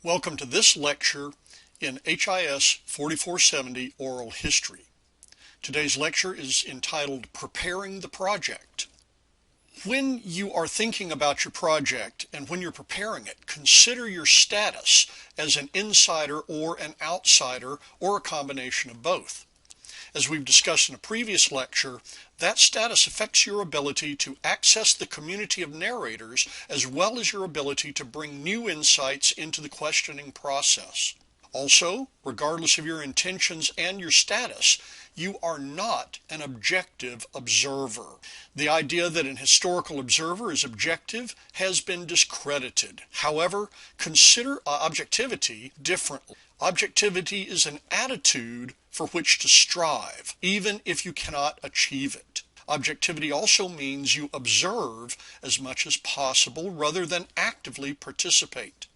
Welcome to this lecture in HIS 4470 Oral History. Today's lecture is entitled Preparing the Project. When you are thinking about your project and when you're preparing it, consider your status as an insider or an outsider or a combination of both. As we've discussed in a previous lecture, that status affects your ability to access the community of narrators as well as your ability to bring new insights into the questioning process. Also, regardless of your intentions and your status, you are not an objective observer. The idea that an historical observer is objective has been discredited. However, consider objectivity differently. Objectivity is an attitude for which to strive, even if you cannot achieve it. Objectivity also means you observe as much as possible rather than actively participate.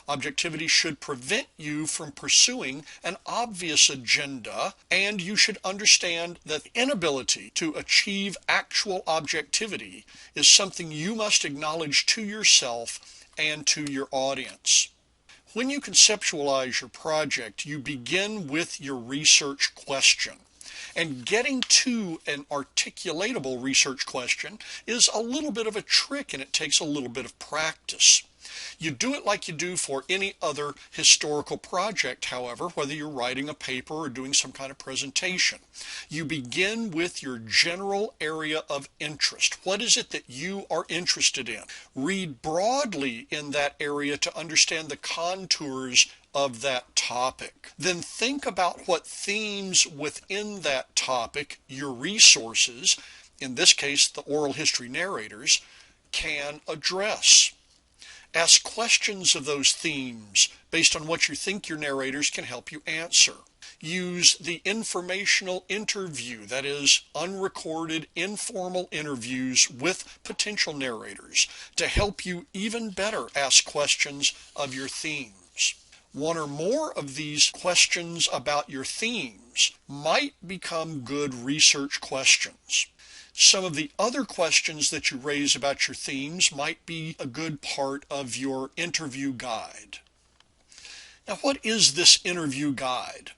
Objectivity should prevent you from pursuing an obvious agenda, and you should understand that the inability to achieve actual objectivity is something you must acknowledge to yourself and to your audience. When you conceptualize your project, you begin with your research question. And getting to an articulatable research question is a little bit of a trick, and it takes a little bit of practice. You do it like you do for any other historical project, however, whether you're writing a paper or doing some kind of presentation. You begin with your general area of interest. What is it that you are interested in? Read broadly in that area to understand the contours of that topic. Then think about what themes within that topic your resources, in this case the oral history narrators, can address. Ask questions of those themes based on what you think your narrators can help you answer. Use the informational interview, that is, unrecorded informal interviews with potential narrators, to help you even better ask questions of your themes. One or more of these questions about your themes might become good research questions. Some of the other questions that you raise about your themes might be a good part of your interview guide. Now, what is this interview guide?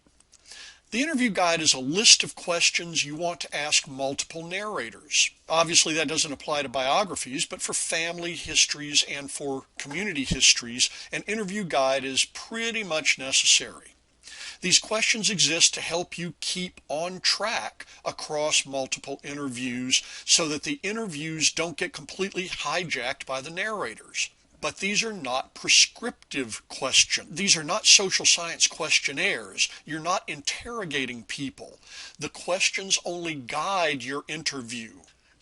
The interview guide is a list of questions you want to ask multiple narrators. Obviously, that doesn't apply to biographies, but for family histories and for community histories, an interview guide is pretty much necessary. These questions exist to help you keep on track across multiple interviews so that the interviews don't get completely hijacked by the narrators. But these are not prescriptive questions. These are not social science questionnaires. You're not interrogating people. The questions only guide your interview.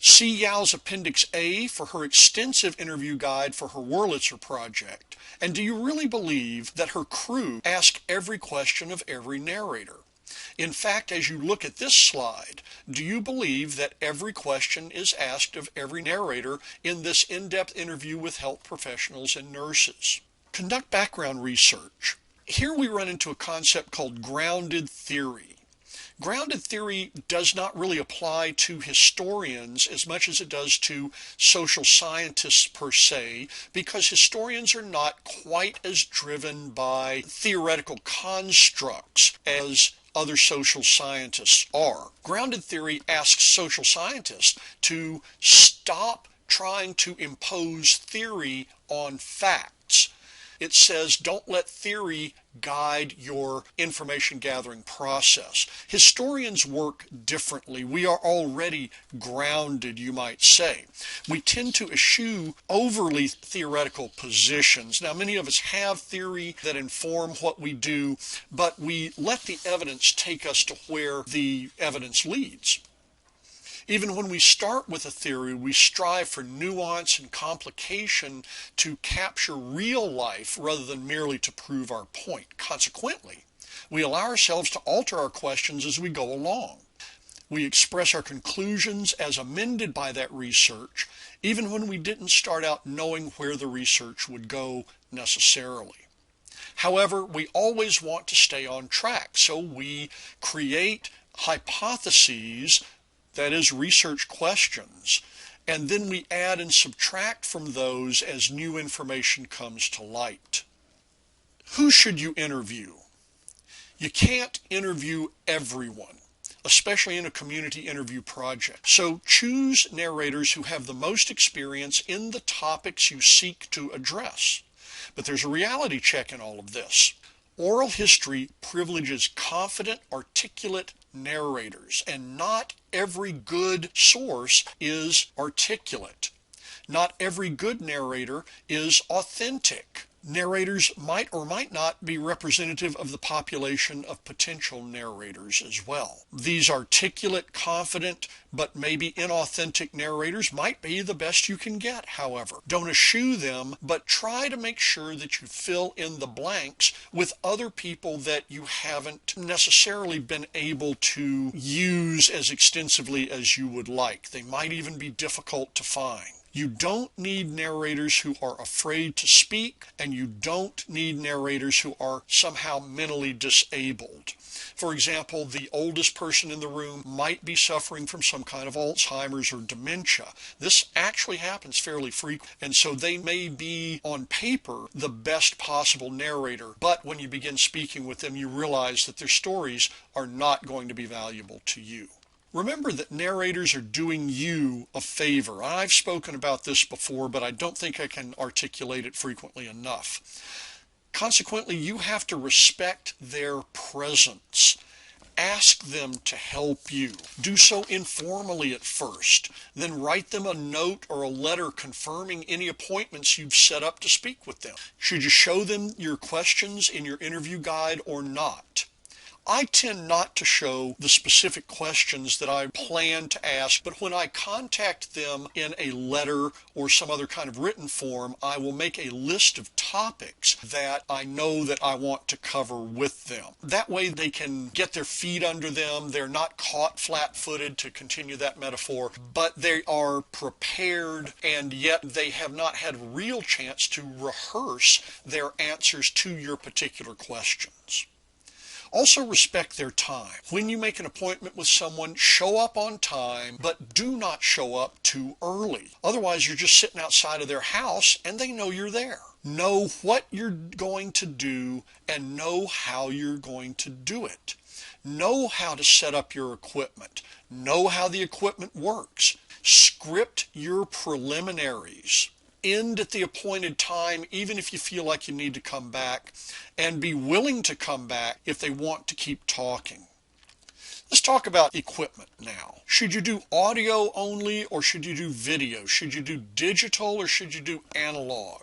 See Yao's Appendix A for her extensive interview guide for her Wurlitzer project. And do you really believe that her crew ask every question of every narrator? In fact, as you look at this slide, do you believe that every question is asked of every narrator in this in-depth interview with health professionals and nurses? Conduct background research. Here we run into a concept called grounded theory. Grounded theory does not really apply to historians as much as it does to social scientists per se, because historians are not quite as driven by theoretical constructs as other social scientists are. Grounded theory asks social scientists to stop trying to impose theory on facts. It says don't let theory guide your information gathering process. Historians work differently. We are already grounded, you might say. We tend to eschew overly theoretical positions. Now, many of us have theory that inform what we do, but we let the evidence take us to where the evidence leads. Even when we start with a theory, we strive for nuance and complication to capture real life rather than merely to prove our point. Consequently, we allow ourselves to alter our questions as we go along. We express our conclusions as amended by that research, even when we didn't start out knowing where the research would go necessarily. However, we always want to stay on track, so we create hypotheses, that is, research questions, and then we add and subtract from those as new information comes to light. Who should you interview? You can't interview everyone, especially in a community interview project. So choose narrators who have the most experience in the topics you seek to address. But there's a reality check in all of this. Oral history privileges confident, articulate narrators, and not every good source is articulate. Not every good narrator is authentic. Narrators might or might not be representative of the population of potential narrators as well. These articulate, confident, but maybe inauthentic narrators might be the best you can get, however. Don't eschew them, but try to make sure that you fill in the blanks with other people that you haven't necessarily been able to use as extensively as you would like. They might even be difficult to find. You don't need narrators who are afraid to speak, and you don't need narrators who are somehow mentally disabled. For example, the oldest person in the room might be suffering from some kind of Alzheimer's or dementia. This actually happens fairly frequently, and so they may be, on paper, the best possible narrator, but when you begin speaking with them, you realize that their stories are not going to be valuable to you. Remember that narrators are doing you a favor. I've spoken about this before, but I don't think I can articulate it frequently enough. Consequently, you have to respect their presence. Ask them to help you. Do so informally at first. Then write them a note or a letter confirming any appointments you've set up to speak with them. Should you show them your questions in your interview guide or not? I tend not to show the specific questions that I plan to ask, but when I contact them in a letter or some other kind of written form, I will make a list of topics that I know that I want to cover with them. That way they can get their feet under them. They're not caught flat-footed, to continue that metaphor, but they are prepared, and yet they have not had a real chance to rehearse their answers to your particular questions. Also respect their time. When you make an appointment with someone, show up on time, but do not show up too early. Otherwise, you're just sitting outside of their house and they know you're there. Know what you're going to do and know how you're going to do it. Know how to set up your equipment. Know how the equipment works. Script your preliminaries. End at the appointed time, even if you feel like you need to come back, and be willing to come back if they want to keep talking. Let's talk about equipment now. Should you do audio only, or should you do video? Should you do digital, or should you do analog?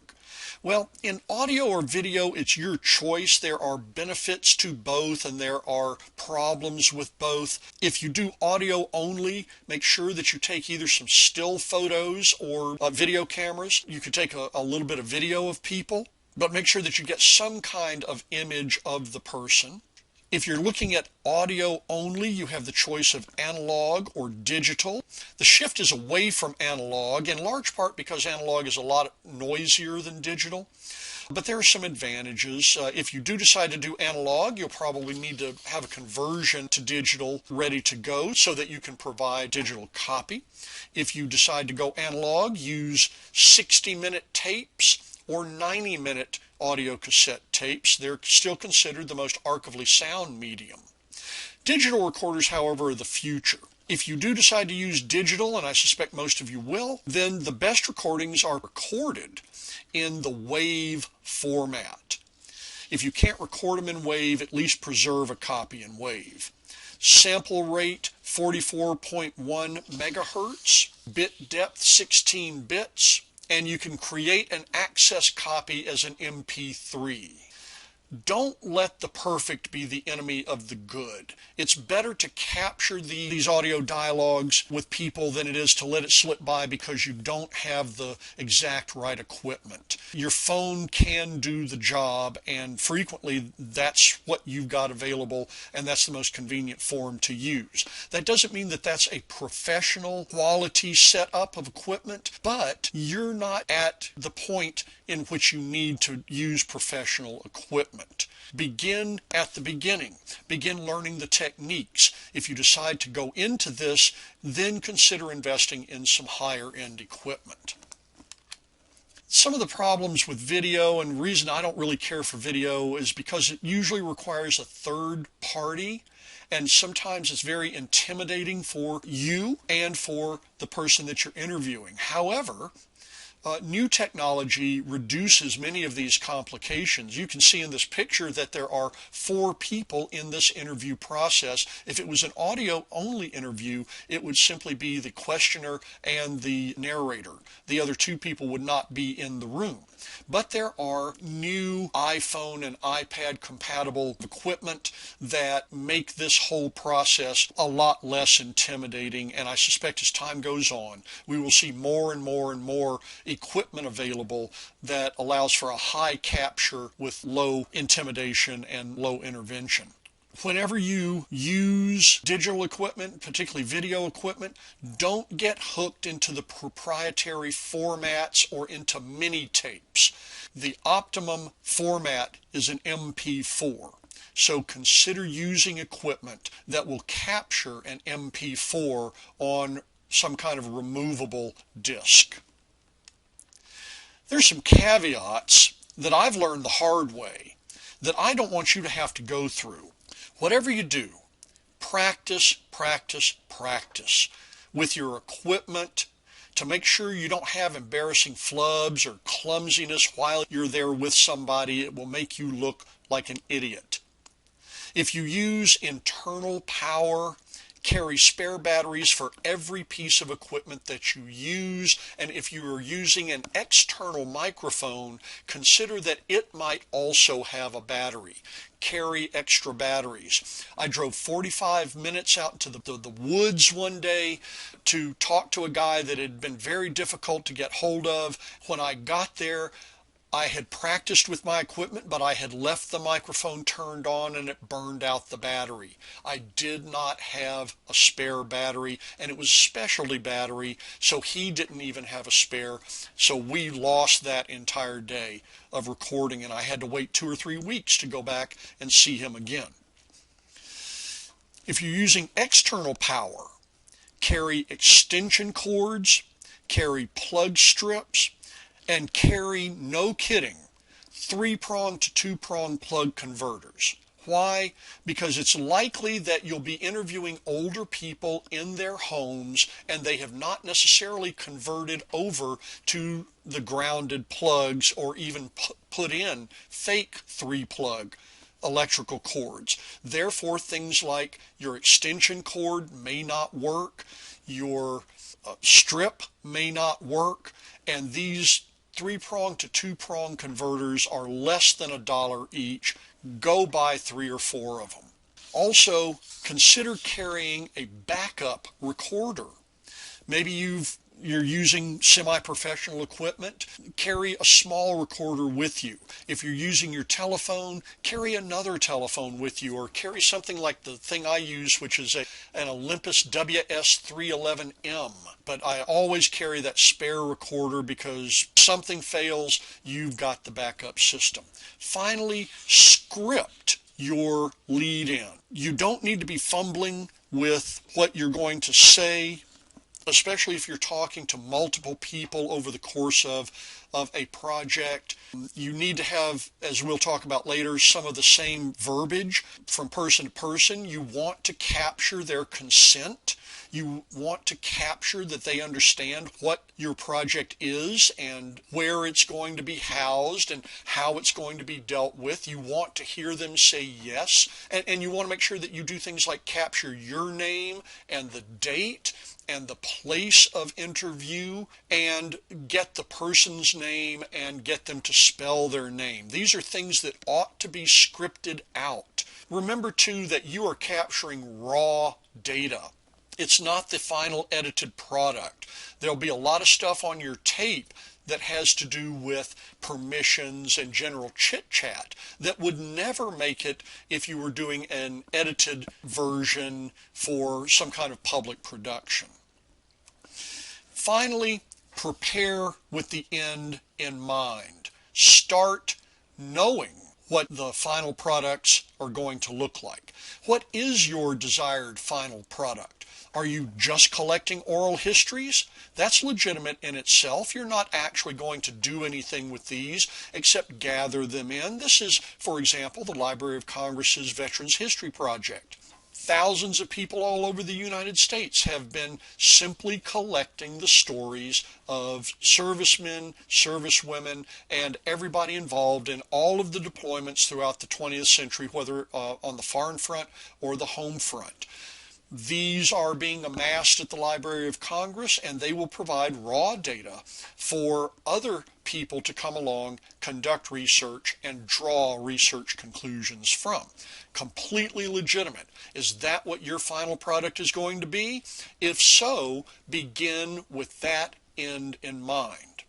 Well, in audio or video, it's your choice. There are benefits to both and there are problems with both. If you do audio only, make sure that you take either some still photos or video cameras. You could take a little bit of video of people, but make sure that you get some kind of image of the person. If you're looking at audio only, you have the choice of analog or digital. The shift is away from analog, in large part because analog is a lot noisier than digital. But there are some advantages. If you do decide to do analog, you'll probably need to have a conversion to digital ready to go so that you can provide digital copy. If you decide to go analog, use 60-minute tapes or 90-minute audio cassette tapes. They're still considered the most archivally sound medium. Digital recorders, however, are the future. If you do decide to use digital, and I suspect most of you will, then the best recordings are recorded in the WAV format. If you can't record them in WAV, at least preserve a copy in WAV. Sample rate 44.1 megahertz, bit depth 16 bits, and you can create an access copy as an MP3. Don't let the perfect be the enemy of the good. It's better to capture these audio dialogues with people than it is to let it slip by because you don't have the exact right equipment. Your phone can do the job, and frequently that's what you've got available, and that's the most convenient form to use. That doesn't mean that that's a professional quality setup of equipment, but you're not at the point in which you need to use professional equipment. Begin at the beginning. Begin learning the techniques. If you decide to go into this, then consider investing in some higher end equipment. Some of the problems with video, and the reason I don't really care for video, is because it usually requires a third party, and sometimes it's very intimidating for you and for the person that you're interviewing. However, new technology reduces many of these complications. You can see in this picture that there are 4 people in this interview process. If it was an audio-only interview, it would simply be the questioner and the narrator. The other 2 people would not be in the room. But there are new iPhone and iPad compatible equipment that make this whole process a lot less intimidating, and I suspect as time goes on, we will see more and more and more equipment available that allows for a high capture with low intimidation and low intervention. Whenever you use digital equipment, particularly video equipment, don't get hooked into the proprietary formats or into mini tapes. The optimum format is an MP4. So consider using equipment that will capture an MP4 on some kind of removable disc. There's some caveats that I've learned the hard way that I don't want you to have to go through. Whatever you do, practice, practice, practice with your equipment to make sure you don't have embarrassing flubs or clumsiness while you're there with somebody. It will make you look like an idiot. If you use internal power, carry spare batteries for every piece of equipment that you use, and if you are using an external microphone, consider that it might also have a battery. Carry extra batteries. I drove 45 minutes out into the woods one day to talk to a guy that had been very difficult to get hold of. When I got there, I had practiced with my equipment, but I had left the microphone turned on and it burned out the battery. I did not have a spare battery, and it was a specialty battery, so he didn't even have a spare. So we lost that entire day of recording, and I had to wait 2 or 3 weeks to go back and see him again. If you're using external power, carry extension cords, carry plug strips, and carry, no kidding, 3-prong to 2-prong plug converters. Why? Because it's likely that you'll be interviewing older people in their homes and they have not necessarily converted over to the grounded plugs or even put in fake 3-plug electrical cords. Therefore, things like your extension cord may not work, your strip may not work, and these 3-prong to 2-prong converters are less than $1 each. Go buy 3 or 4 of them. Also, consider carrying a backup recorder. Maybe you're using semi-professional equipment. Carry a small recorder with you. If you're using your telephone, carry another telephone with you, or carry something like the thing I use, which is an Olympus WS311M. But I always carry that spare recorder because something fails, you've got the backup system. Finally, script your lead in. You don't need to be fumbling with what you're going to say, especially if you're talking to multiple people over the course of a project. You need to have, as we'll talk about later, some of the same verbiage from person to person. You want to capture their consent. You want to capture that they understand what your project is and where it's going to be housed and how it's going to be dealt with. You want to hear them say yes, and you want to make sure that you do things like capture your name and the date and the place of interview, and get the person's name and get them to spell their name. These are things that ought to be scripted out. Remember too that you are capturing raw data. It's not the final edited product. There'll be a lot of stuff on your tape that has to do with permissions and general chit-chat that would never make it if you were doing an edited version for some kind of public production. Finally, prepare with the end in mind. Start knowing what the final products are going to look like. What is your desired final product? Are you just collecting oral histories? That's legitimate in itself. You're not actually going to do anything with these except gather them in. This is, for example, the Library of Congress's Veterans History Project. Thousands of people all over the United States have been simply collecting the stories of servicemen, servicewomen, and everybody involved in all of the deployments throughout the 20th century, whether on the foreign front or the home front. These are being amassed at the Library of Congress, and they will provide raw data for other people to come along, conduct research, and draw research conclusions from. Completely legitimate. Is that what your final product is going to be? If so, begin with that end in mind.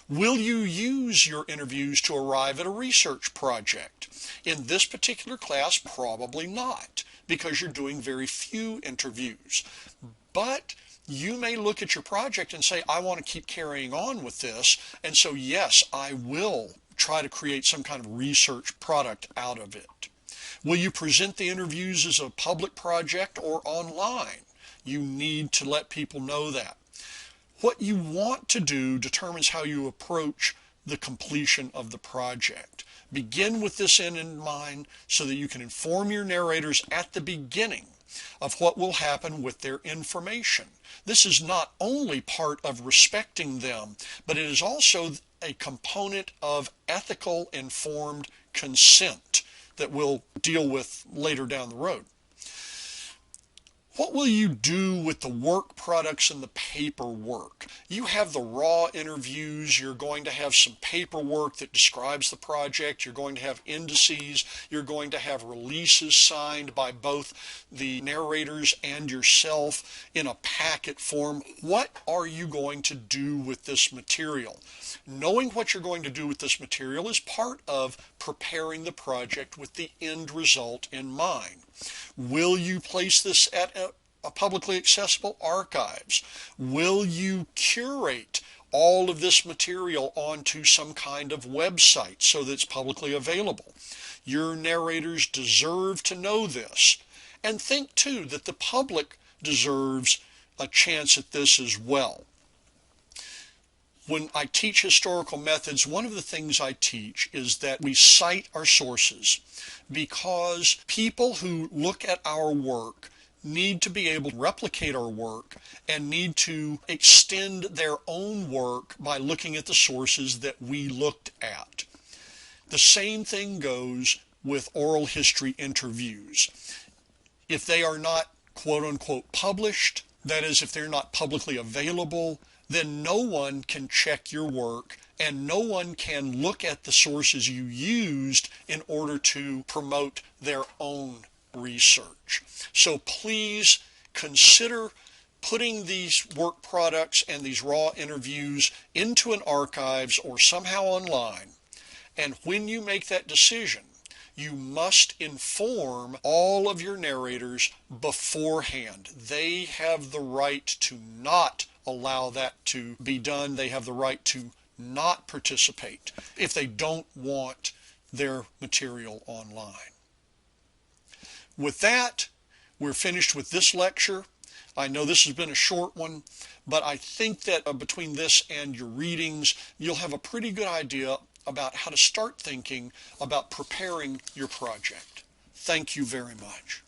Will you use your interviews to arrive at a research project? In this particular class, probably not, because you're doing very few interviews. But you may look at your project and say, I want to keep carrying on with this, and so yes, I will try to create some kind of research product out of it. Will you present the interviews as a public project or online? You need to let people know that. What you want to do determines how you approach the completion of the project. Begin with this end in mind so that you can inform your narrators at the beginning of what will happen with their information. This is not only part of respecting them, but it is also a component of ethical, informed consent that we'll deal with later down the road. What will you do with the work products and the paperwork? You have the raw interviews, you're going to have some paperwork that describes the project, you're going to have indices, you're going to have releases signed by both the narrators and yourself in a packet form. What are you going to do with this material? Knowing what you're going to do with this material is part of preparing the project with the end result in mind. Will you place this at a publicly accessible archives? Will you curate all of this material onto some kind of website so that it's publicly available? Your narrators deserve to know this. And think too that the public deserves a chance at this as well. When I teach historical methods, one of the things I teach is that we cite our sources, because people who look at our work need to be able to replicate our work and need to extend their own work by looking at the sources that we looked at. The same thing goes with oral history interviews. If they are not quote-unquote published, that is, if they're not publicly available, then no one can check your work and no one can look at the sources you used in order to promote their own research. So please consider putting these work products and these raw interviews into an archives or somehow online. And when you make that decision, you must inform all of your narrators beforehand. They have the right to not allow that to be done. They have the right to not participate if they don't want their material online. With that, we're finished with this lecture. I know this has been a short one, but I think that between this and your readings, you'll have a pretty good idea about how to start thinking about preparing your project. Thank you very much.